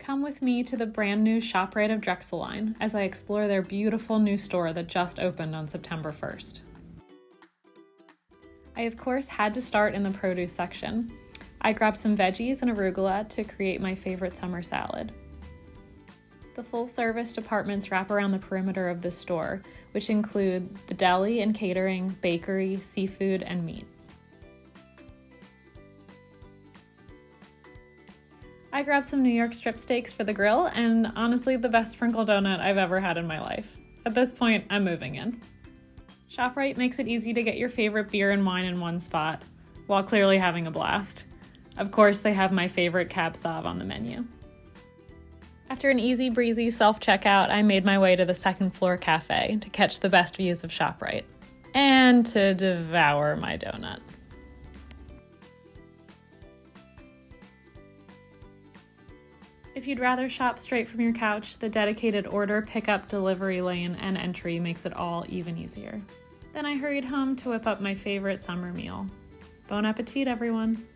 Come with me to the brand new ShopRite of Drexeline as I explore their beautiful new store that just opened on September 1st. I of course had to start in the produce section. I grabbed some veggies and arugula to create my favorite summer salad. The full-service departments wrap around the perimeter of this store, which include the deli and catering, bakery, seafood, and meat. I grabbed some New York strip steaks for the grill, and honestly the best sprinkle donut I've ever had in my life. At this point, I'm moving in. ShopRite makes it easy to get your favorite beer and wine in one spot, while clearly having a blast. Of course, they have my favorite Cab Sauv on the menu. After an easy breezy self-checkout, I made my way to the second floor cafe to catch the best views of ShopRite, and to devour my donut. If you'd rather shop straight from your couch, the dedicated order, pickup, delivery lane, and entry makes it all even easier. Then I hurried home to whip up my favorite summer meal. Bon appetit, everyone!